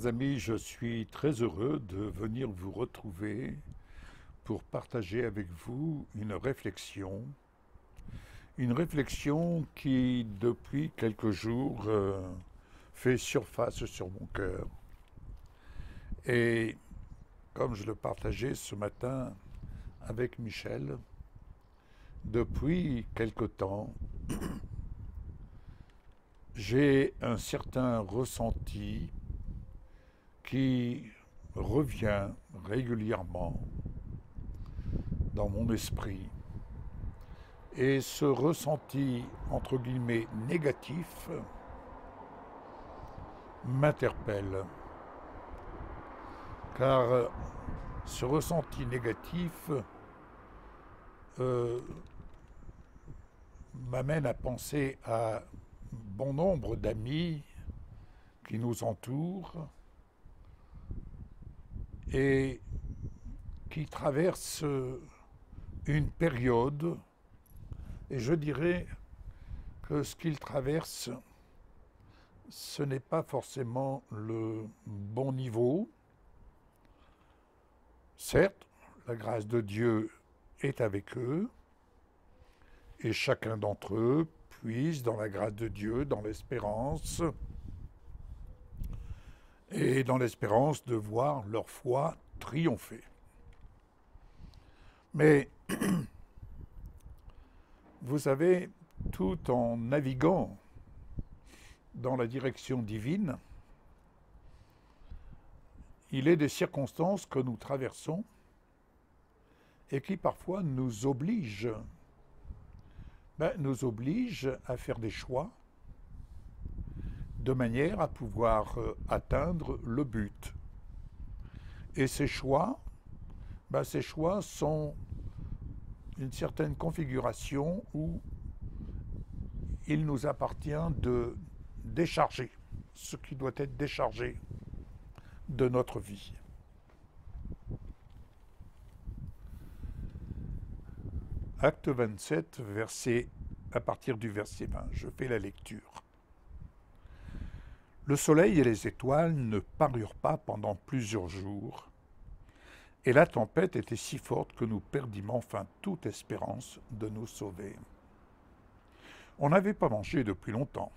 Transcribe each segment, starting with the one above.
Chers amis, je suis très heureux de venir vous retrouver pour partager avec vous une réflexion qui, depuis quelques jours, fait surface sur mon cœur. Et comme je le partageais ce matin avec Michel, depuis quelque temps, j'ai un certain ressenti qui revient régulièrement dans mon esprit. Et ce ressenti, entre guillemets, négatif, m'interpelle. Car ce ressenti négatif euh, m'amène à penser à bon nombre d'amis qui nous entourent et qui traversent une période, et je dirais que ce qu'ils traversent, ce n'est pas forcément le bon niveau. Certes, la grâce de Dieu est avec eux, et chacun d'entre eux puise dans la grâce de Dieu, dans l'espérance, et dans l'espérance de voir leur foi triompher. Mais, vous savez, tout en naviguant dans la direction divine, il est des circonstances que nous traversons et qui parfois nous obligent à faire des choix de manière à pouvoir atteindre le but. Et ces choix sont une certaine configuration où il nous appartient de décharger ce qui doit être déchargé de notre vie. Acte 27, à partir du verset 20, je fais la lecture. Le soleil et les étoiles ne parurent pas pendant plusieurs jours, et la tempête était si forte que nous perdîmes enfin toute espérance de nous sauver. On n'avait pas mangé depuis longtemps.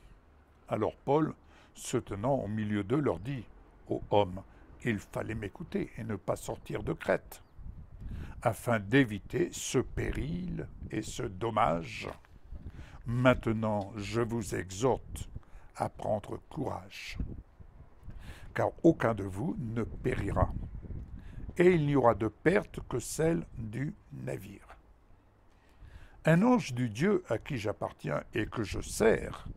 Alors Paul, se tenant au milieu d'eux, leur dit « Ô hommes, il fallait m'écouter et ne pas sortir de Crète, afin d'éviter ce péril et ce dommage. Maintenant, je vous exhorte à prendre courage, car aucun de vous ne périra, et il n'y aura de perte que celle du navire. Un ange du Dieu à qui j'appartiens et que je sers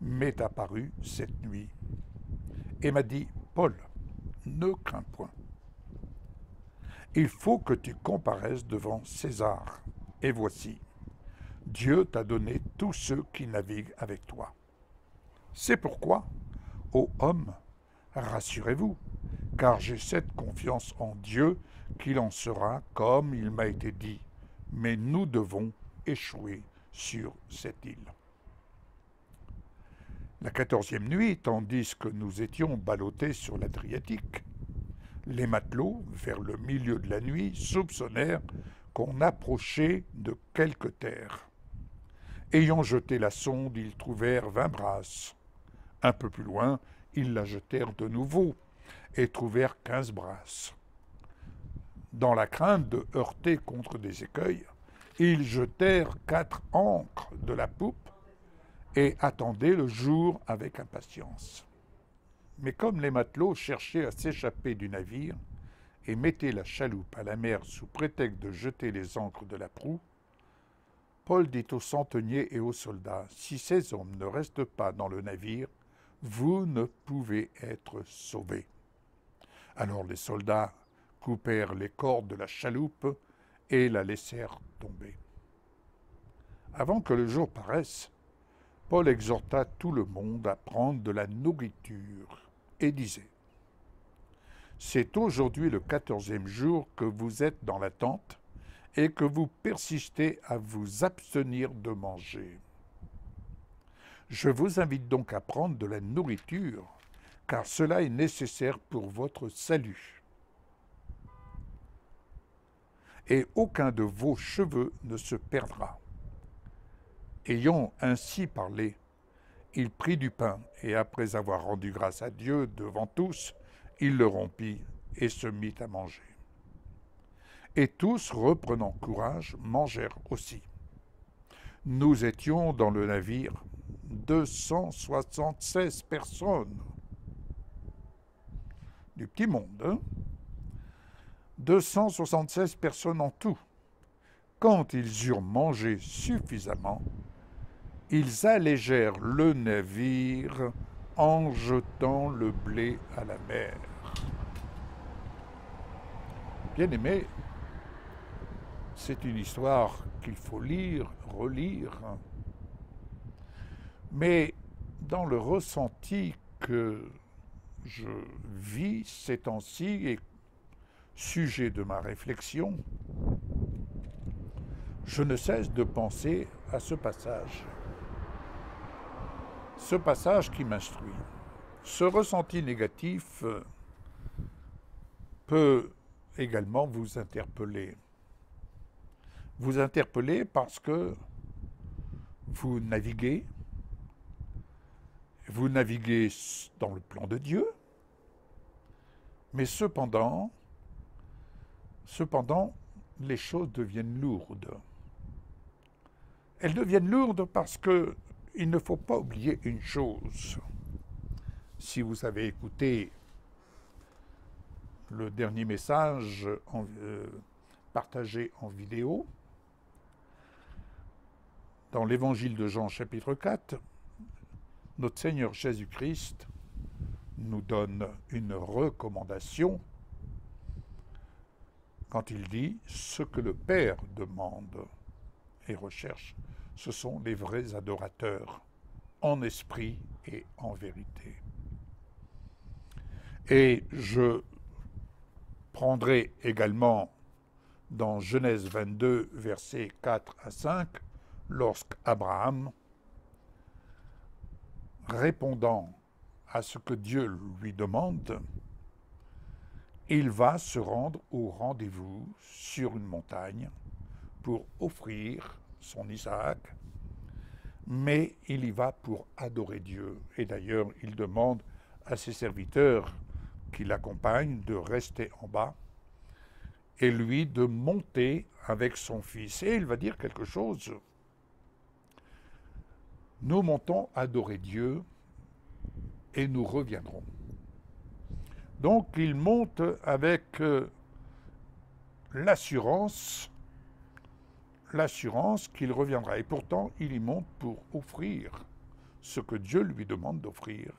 m'est apparu cette nuit et m'a dit « Paul, ne crains point. Il faut que tu comparaisses devant César. Et voici, Dieu t'a donné tous ceux qui naviguent avec toi. C'est pourquoi, ô hommes, rassurez-vous, car j'ai cette confiance en Dieu qu'il en sera comme il m'a été dit. Mais nous devons échouer sur cette île. » La 14e nuit, tandis que nous étions ballottés sur l'Adriatique, les matelots, vers le milieu de la nuit, soupçonnèrent qu'on approchait de quelque terre. Ayant jeté la sonde, ils trouvèrent 20 brasses. Un peu plus loin, ils la jetèrent de nouveau et trouvèrent 15 brasses. Dans la crainte de heurter contre des écueils, ils jetèrent 4 ancres de la poupe et attendaient le jour avec impatience. Mais comme les matelots cherchaient à s'échapper du navire et mettaient la chaloupe à la mer sous prétexte de jeter les ancres de la proue, Paul dit aux centeniers et aux soldats, « Si ces hommes ne restent pas dans le navire, vous ne pouvez être sauvés. » Alors les soldats coupèrent les cordes de la chaloupe et la laissèrent tomber. Avant que le jour paraisse, Paul exhorta tout le monde à prendre de la nourriture et disait « C'est aujourd'hui le 14e jour que vous êtes dans la tente et que vous persistez à vous abstenir de manger. Je vous invite donc à prendre de la nourriture, car cela est nécessaire pour votre salut. Et aucun de vos cheveux ne se perdra. » Ayant ainsi parlé, il prit du pain, et après avoir rendu grâce à Dieu devant tous, il le rompit et se mit à manger. Et tous, reprenant courage, mangèrent aussi. Nous étions dans le navire 276 personnes. Du petit monde, hein? 276 personnes en tout. Quand ils eurent mangé suffisamment, ils allégèrent le navire en jetant le blé à la mer. Bien-aimés, c'est une histoire qu'il faut lire, relire, mais dans le ressenti que je vis ces temps-ci et sujet de ma réflexion, je ne cesse de penser à ce passage qui m'instruit. Ce ressenti négatif peut également vous interpeller. Vous interpeller parce que vous naviguez dans le plan de Dieu, mais cependant, les choses deviennent lourdes. Elles deviennent lourdes parce que il ne faut pas oublier une chose. Si vous avez écouté le dernier message partagé en vidéo, dans l'évangile de Jean chapitre 4, notre Seigneur Jésus-Christ nous donne une recommandation quand il dit « Ce que le Père demande et recherche, ce sont les vrais adorateurs, en esprit et en vérité. » Et je prendrai également dans Genèse 22, versets 4 à 5, lorsqu'Abraham, répondant à ce que Dieu lui demande, il va se rendre au rendez-vous sur une montagne pour offrir son Isaac, mais il y va pour adorer Dieu. Et d'ailleurs, il demande à ses serviteurs qui l'accompagnent de rester en bas et lui de monter avec son fils. Et il va dire quelque chose. Nous montons adorer Dieu et nous reviendrons. Donc il monte avec l'assurance qu'il reviendra. Et pourtant, il y monte pour offrir ce que Dieu lui demande d'offrir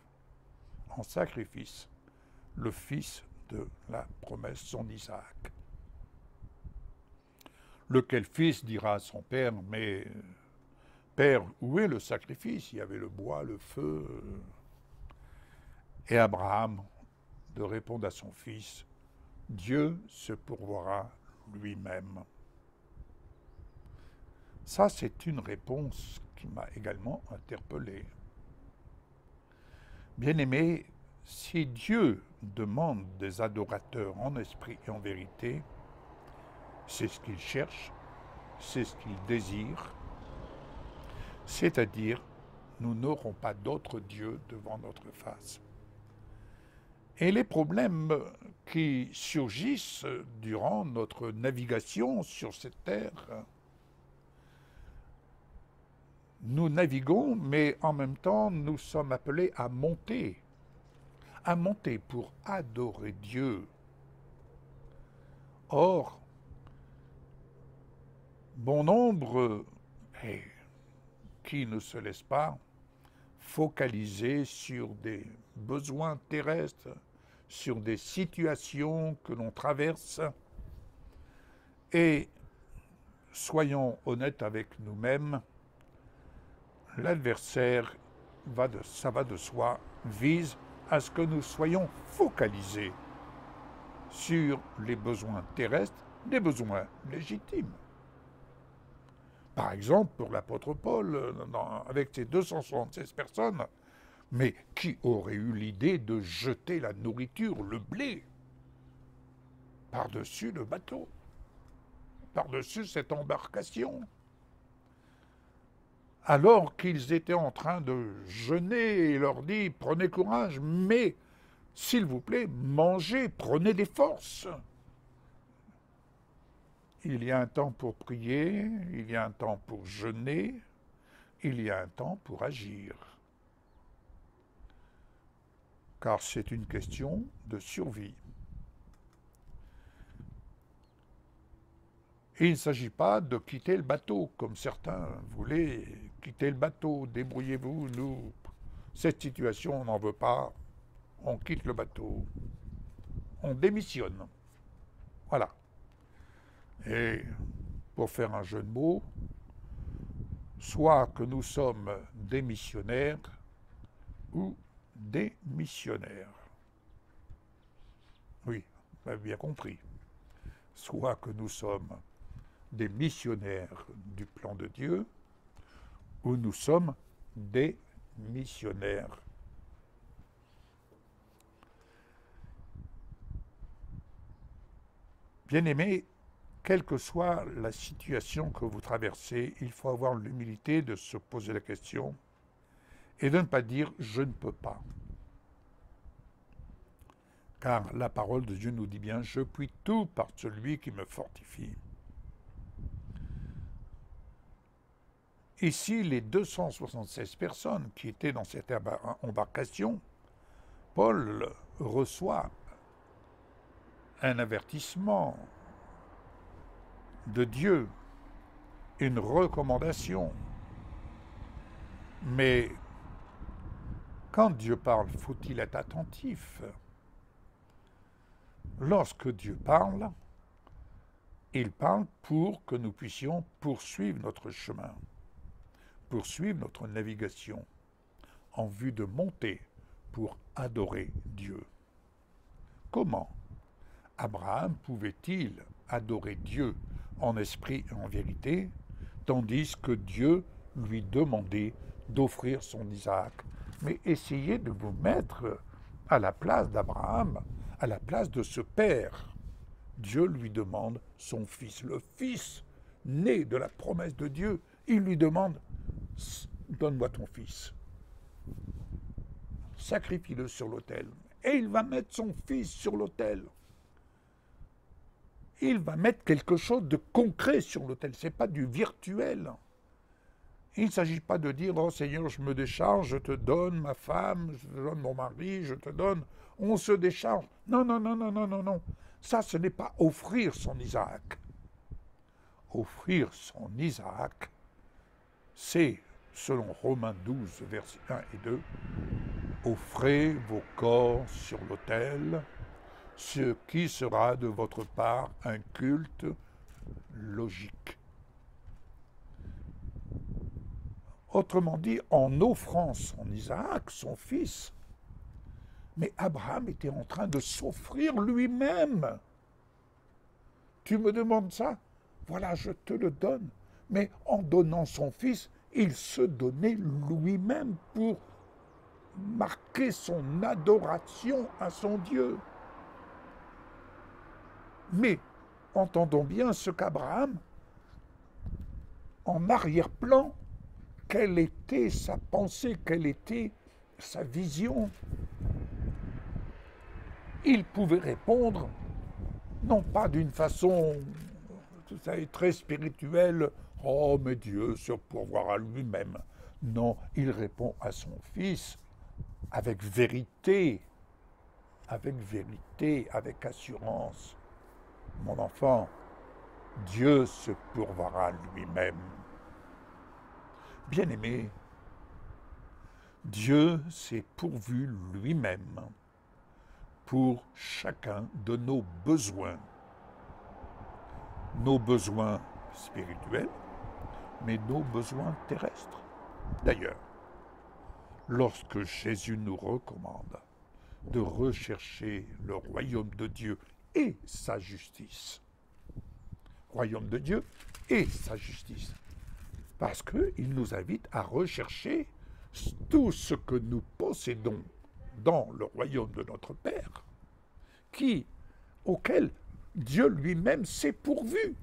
en sacrifice, le fils de la promesse, son Isaac. Lequel fils dira à son père, mais Père, où est le sacrifice? Il y avait le bois, le feu. Et Abraham de répondre à son fils, Dieu se pourvoira lui-même. Ça, c'est une réponse qui m'a également interpellé. Bien-aimé, si Dieu demande des adorateurs en esprit et en vérité, c'est ce qu'il cherche, c'est ce qu'il désire, c'est-à-dire, nous n'aurons pas d'autre Dieu devant notre face. Et les problèmes qui surgissent durant notre navigation sur cette terre, nous naviguons, mais en même temps, nous sommes appelés à monter pour adorer Dieu. Or, bon nombre, qui ne se laisse pas focaliser sur des besoins terrestres, sur des situations que l'on traverse, et soyons honnêtes avec nous-mêmes, l'adversaire, ça va de soi, vise à ce que nous soyons focalisés sur les besoins terrestres, des besoins légitimes. Par exemple, pour l'apôtre Paul, avec ses 276 personnes, Mais qui aurait eu l'idée de jeter la nourriture, le blé, par-dessus le bateau, par-dessus cette embarcation, alors qu'ils étaient en train de jeûner, il leur dit, prenez courage, mais, s'il vous plaît, mangez, prenez des forces. Il y a un temps pour prier, il y a un temps pour jeûner, il y a un temps pour agir. Car c'est une question de survie. Et il ne s'agit pas de quitter le bateau, comme certains voulaient quitter le bateau, débrouillez-vous, nous, cette situation, on n'en veut pas, on quitte le bateau, on démissionne. Voilà. Et pour faire un jeu de mots, soit que nous sommes des missionnaires ou des missionnaires. Oui, vous avez bien compris. Soit que nous sommes des missionnaires du plan de Dieu, ou nous sommes des missionnaires. Bien-aimés, quelle que soit la situation que vous traversez, il faut avoir l'humilité de se poser la question et de ne pas dire « je ne peux pas ». Car la parole de Dieu nous dit bien « je puis tout par celui qui me fortifie ». Ici, les 276 personnes qui étaient dans cette embarcation, Paul reçoit un avertissement de Dieu, une recommandation. Mais quand Dieu parle, faut-il être attentif? Lorsque Dieu parle, il parle pour que nous puissions poursuivre notre chemin, poursuivre notre navigation, en vue de monter pour adorer Dieu. Comment Abraham pouvait-il adorer Dieu en esprit et en vérité, tandis que Dieu lui demandait d'offrir son Isaac? Mais essayez de vous mettre à la place d'Abraham, à la place de ce père. Dieu lui demande son fils, le fils né de la promesse de Dieu. Il lui demande « Donne-moi ton fils, sacrifie-le sur l'autel. » Et il va mettre son fils sur l'autel. Il va mettre quelque chose de concret sur l'autel, ce n'est pas du virtuel. Il ne s'agit pas de dire « Oh Seigneur, je me décharge, je te donne ma femme, je te donne mon mari, je te donne... » On se décharge. Non, non, non, non, non, non, non. Ça, ce n'est pas offrir son Isaac. Offrir son Isaac, c'est, selon Romains 12, versets 1 et 2, « Offrez vos corps sur l'autel, ce qui sera de votre part un culte logique. » Autrement dit, en offrant son Isaac, son fils, mais Abraham était en train de s'offrir lui-même. Tu me demandes ça? Voilà, je te le donne. Mais en donnant son fils, il se donnait lui-même pour marquer son adoration à son Dieu. Mais entendons bien ce qu'Abraham, en arrière-plan, quelle était sa pensée, quelle était sa vision? Il pouvait répondre, non pas d'une façon très spirituelle, « Oh, mais Dieu se pourvoira à lui-même ». Non, il répond à son fils avec vérité, avec assurance. Mon enfant, Dieu se pourvoira lui-même. Bien-aimé, Dieu s'est pourvu lui-même pour chacun de nos besoins spirituels, mais nos besoins terrestres. D'ailleurs, lorsque Jésus nous recommande de rechercher le royaume de Dieu et sa justice, royaume de Dieu et sa justice, parce qu'il nous invite à rechercher tout ce que nous possédons dans le royaume de notre Père, auquel Dieu lui-même s'est pourvu.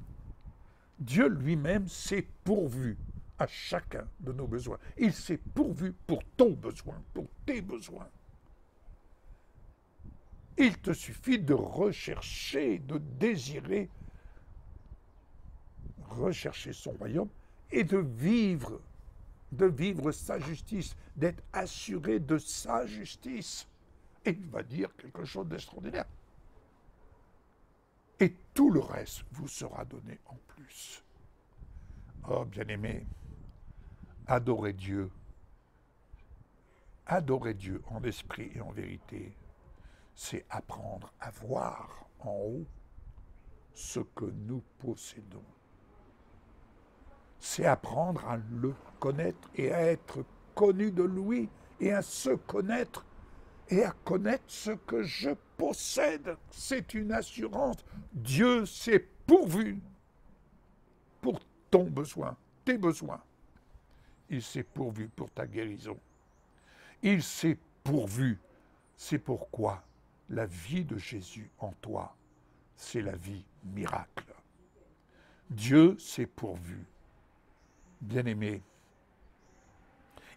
Dieu lui-même s'est pourvu à chacun de nos besoins. Il s'est pourvu pour ton besoin, pour tes besoins. Il te suffit de rechercher, de désirer, rechercher son royaume et de vivre sa justice, d'être assuré de sa justice. Et il va dire quelque chose d'extraordinaire. Et tout le reste vous sera donné en plus. Oh, bien-aimés, adorez Dieu en esprit et en vérité, c'est apprendre à voir en haut ce que nous possédons. C'est apprendre à le connaître et à être connu de lui et à se connaître et à connaître ce que je possède. C'est une assurance. Dieu s'est pourvu pour ton besoin, tes besoins. Il s'est pourvu pour ta guérison. Il s'est pourvu. C'est pourquoi la vie de Jésus en toi, c'est la vie miracle. Dieu s'est pourvu. Bien-aimé,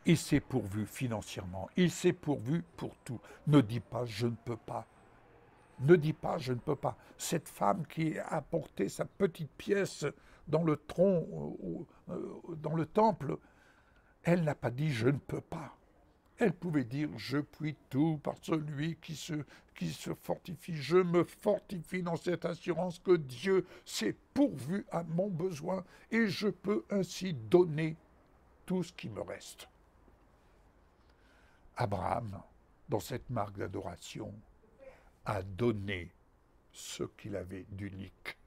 il s'est pourvu financièrement, il s'est pourvu pour tout. Ne dis pas je ne peux pas. Ne dis pas je ne peux pas. Cette femme qui a apporté sa petite pièce dans le tronc, dans le temple, elle n'a pas dit je ne peux pas. Elle pouvait dire je puis tout par celui qui se fortifie. Je me fortifie dans cette assurance que Dieu s'est pourvu à mon besoin et je peux ainsi donner tout ce qui me reste. Abraham, dans cette marque d'adoration, a donné ce qu'il avait d'unique,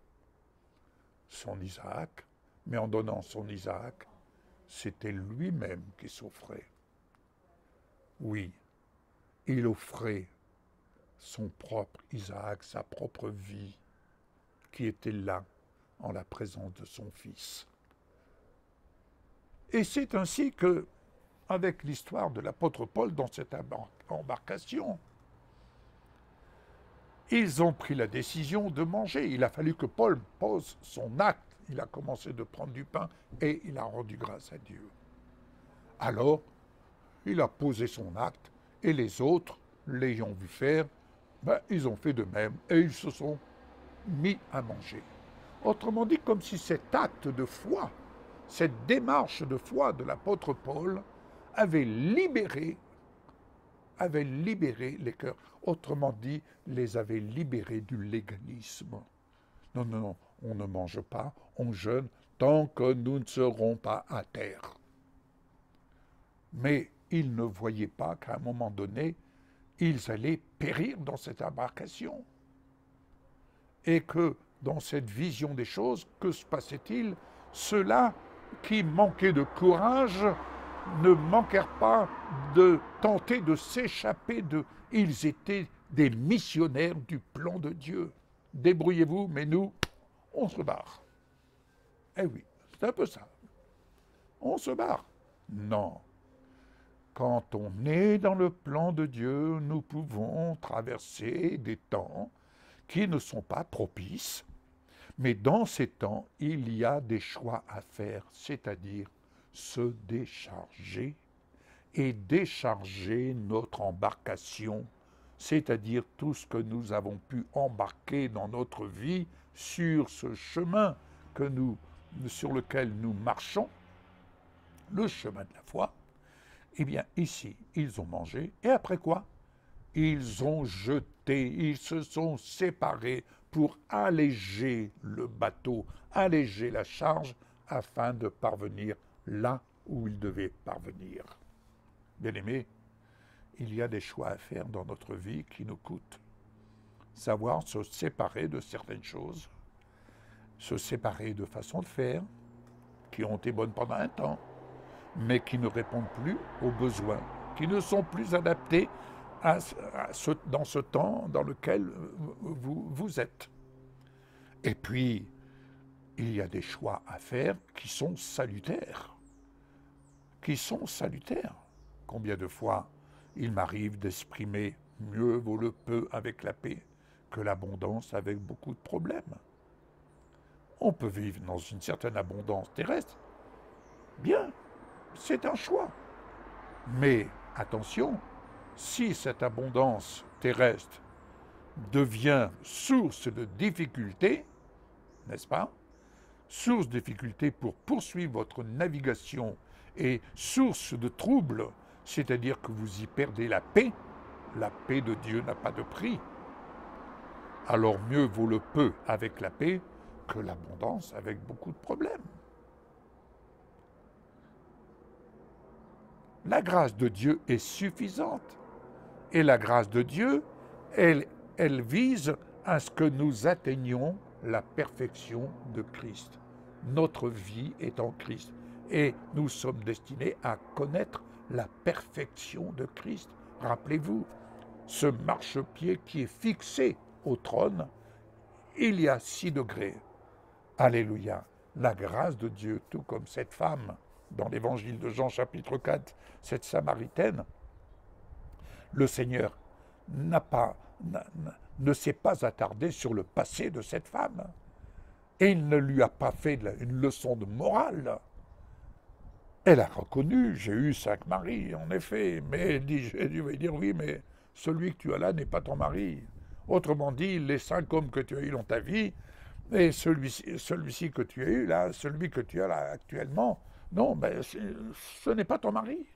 son Isaac, mais en donnant son Isaac, c'était lui-même qui s'offrait. Oui, il offrait son propre Isaac, sa propre vie, qui était là, en la présence de son fils. Et c'est ainsi que, avec l'histoire de l'apôtre Paul dans cette embarcation, ils ont pris la décision de manger. Il a fallu que Paul pose son acte. Il a commencé de prendre du pain et il a rendu grâce à Dieu. Alors, il a posé son acte et les autres, l'ayant vu faire, ils ont fait de même et ils se sont mis à manger. Autrement dit, comme si cet acte de foi, cette démarche de foi de l'apôtre Paul avait libéré les cœurs. Autrement dit, les avait libérés du légalisme. Non, non, non, on ne mange pas, on jeûne tant que nous ne serons pas à terre. Mais ils ne voyaient pas qu'à un moment donné, ils allaient périr dans cette embarcation. Et que dans cette vision des choses, que se passait-il? Ceux-là qui manquaient de courage ne manquèrent pas de tenter de s'échapper de... Ils étaient des missionnaires du plan de Dieu. Débrouillez-vous, mais nous, on se barre. Eh oui, c'est un peu ça. On se barre. Non. Quand on est dans le plan de Dieu, nous pouvons traverser des temps qui ne sont pas propices, mais dans ces temps, il y a des choix à faire, c'est-à-dire se décharger et décharger notre embarcation, c'est-à-dire tout ce que nous avons pu embarquer dans notre vie sur ce chemin sur lequel nous marchons, le chemin de la foi. Eh bien, ici, ils ont mangé, et après quoi? Ils ont jeté, ils se sont séparés pour alléger le bateau, alléger la charge, afin de parvenir là où ils devaient parvenir. Bien-aimés, il y a des choix à faire dans notre vie qui nous coûtent. Savoir se séparer de certaines choses, se séparer de façons de faire, qui ont été bonnes pendant un temps, mais qui ne répondent plus aux besoins, qui ne sont plus adaptés dans ce temps dans lequel vous êtes. Et puis, il y a des choix à faire qui sont salutaires. Qui sont salutaires. Combien de fois il m'arrive d'exprimer mieux vaut le peu avec la paix que l'abondance avec beaucoup de problèmes. On peut vivre dans une certaine abondance terrestre. Bien, c'est un choix. Mais attention, si cette abondance terrestre devient source de difficultés, n'est-ce pas? Source de difficultés pour poursuivre votre navigation et source de troubles, c'est-à-dire que vous y perdez la paix de Dieu n'a pas de prix. Alors mieux vaut le peu avec la paix que l'abondance avec beaucoup de problèmes. La grâce de Dieu est suffisante. Et la grâce de Dieu, elle vise à ce que nous atteignions la perfection de Christ. Notre vie est en Christ. Et nous sommes destinés à connaître la perfection de Christ. Rappelez-vous, ce marchepied qui est fixé au trône, il y a 6 degrés. Alléluia. La grâce de Dieu, tout comme cette femme dans l'évangile de Jean chapitre 4, cette Samaritaine, le Seigneur ne s'est pas attardé sur le passé de cette femme. Et il ne lui a pas fait une leçon de morale. Elle a reconnu, j'ai eu 5 maris, en effet, mais Jésus va dire, oui, mais celui que tu as là n'est pas ton mari. Autrement dit, les 5 hommes que tu as eus dans ta vie, et celui-ci que tu as eu là, celui que tu as là actuellement, non, ben, ce n'est pas ton mari.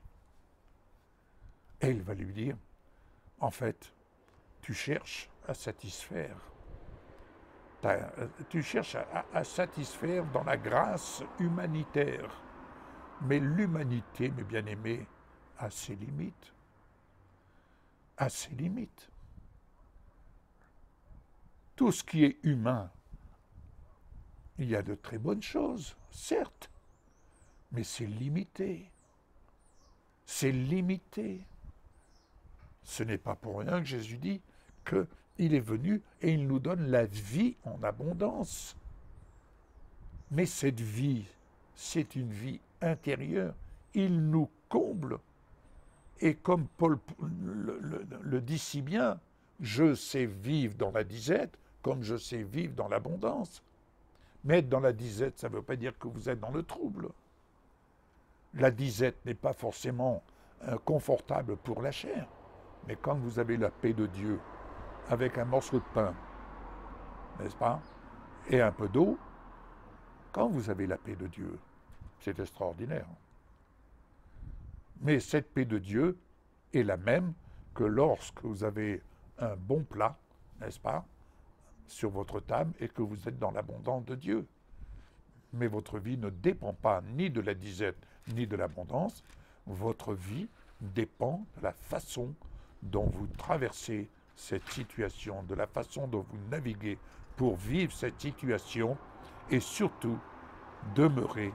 Et il va lui dire, en fait, tu cherches à satisfaire. Tu cherches à satisfaire dans la grâce humanitaire. Mais l'humanité, mes bien-aimés, a ses limites. A ses limites. Tout ce qui est humain, il y a de très bonnes choses, certes, mais c'est limité. C'est limité. Ce n'est pas pour rien que Jésus dit qu'il est venu et il nous donne la vie en abondance. Mais cette vie, c'est une vie intérieure. Il nous comble. Et comme Paul le dit si bien, je sais vivre dans la disette comme je sais vivre dans l'abondance. Mais être dans la disette, ça ne veut pas dire que vous êtes dans le trouble. La disette n'est pas forcément confortable pour la chair. Mais quand vous avez la paix de Dieu, avec un morceau de pain, n'est-ce pas, et un peu d'eau, quand vous avez la paix de Dieu, c'est extraordinaire. Mais cette paix de Dieu est la même que lorsque vous avez un bon plat, n'est-ce pas, sur votre table et que vous êtes dans l'abondance de Dieu. Mais votre vie ne dépend pas ni de la disette ni de l'abondance. Votre vie dépend de la façon dont vous traversez cette situation, de la façon dont vous naviguez pour vivre cette situation et surtout demeurer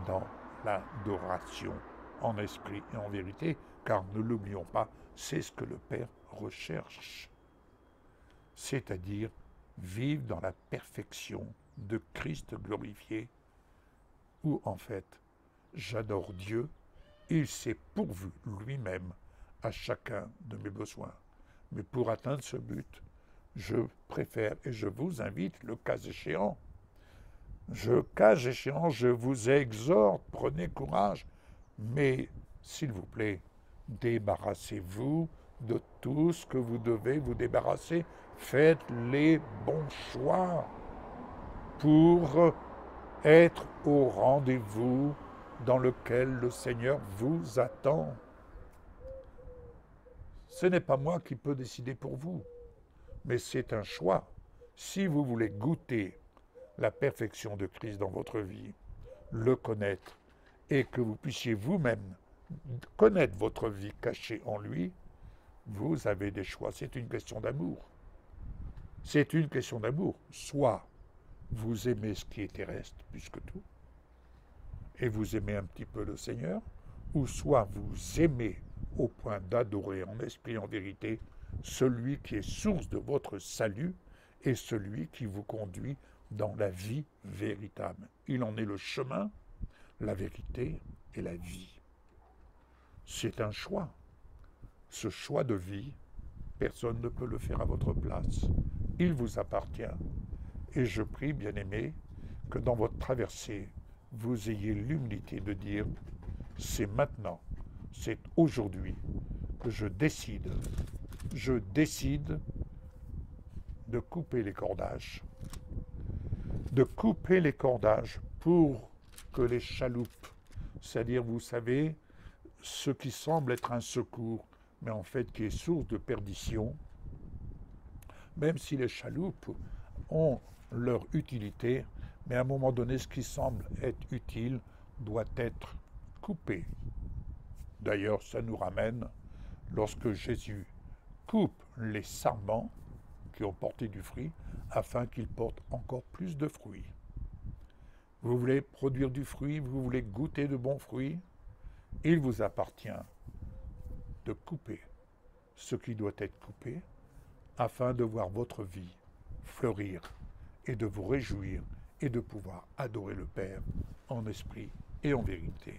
dans l'adoration en esprit et en vérité, car ne l'oublions pas, c'est ce que le Père recherche. C'est-à-dire vivre dans la perfection de Christ glorifié, où en fait, j'adore Dieu, il s'est pourvu lui-même à chacun de mes besoins. Mais pour atteindre ce but, je préfère et je vous invite, le cas échéant, je vous exhorte, prenez courage, mais s'il vous plaît, débarrassez-vous de tout ce que vous devez vous débarrasser. Faites les bons choix pour être au rendez-vous dans lequel le Seigneur vous attend. Ce n'est pas moi qui peux décider pour vous, mais c'est un choix. Si vous voulez goûter la perfection de Christ dans votre vie, le connaître, et que vous puissiez vous-même connaître votre vie cachée en lui, vous avez des choix. C'est une question d'amour. C'est une question d'amour. Soit vous aimez ce qui est terrestre plus que tout, et vous aimez un petit peu le Seigneur, ou soit vous aimez au point d'adorer en esprit et en vérité celui qui est source de votre salut et celui qui vous conduit dans la vie véritable. Il en est le chemin, la vérité et la vie. C'est un choix. Ce choix de vie, personne ne peut le faire à votre place. Il vous appartient. Et je prie, bien-aimés, que dans votre traversée, vous ayez l'humilité de dire, c'est maintenant, c'est aujourd'hui que je décide de couper les cordages, pour que les chaloupes, c'est-à-dire, vous savez, ce qui semble être un secours, mais en fait qui est source de perdition, même si les chaloupes ont leur utilité, mais à un moment donné, ce qui semble être utile doit être coupé. D'ailleurs, ça nous ramène, lorsque Jésus coupe les sarments qui ont porté du fruit, afin qu'ils portent encore plus de fruits. Vous voulez produire du fruit, vous voulez goûter de bons fruits, il vous appartient de couper ce qui doit être coupé, afin de voir votre vie fleurir et de vous réjouir et de pouvoir adorer le Père en esprit et en vérité.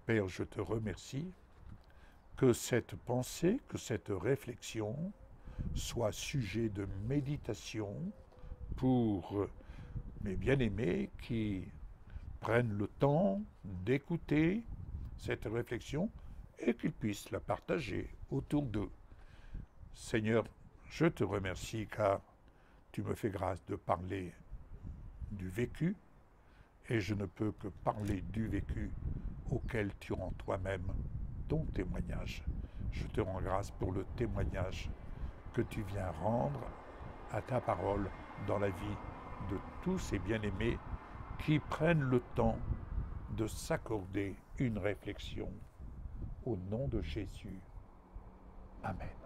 Père, je te remercie que cette pensée, que cette réflexion soit sujet de méditation pour mes bien-aimés qui prennent le temps d'écouter cette réflexion et qu'ils puissent la partager autour d'eux. Seigneur, je te remercie car tu me fais grâce de parler du vécu et je ne peux que parler du vécu auquel tu rends toi-même ton témoignage. Je te rends grâce pour le témoignage que tu viens rendre à ta parole dans la vie de tous ces bien-aimés qui prennent le temps de s'accorder une réflexion. Au nom de Jésus. Amen.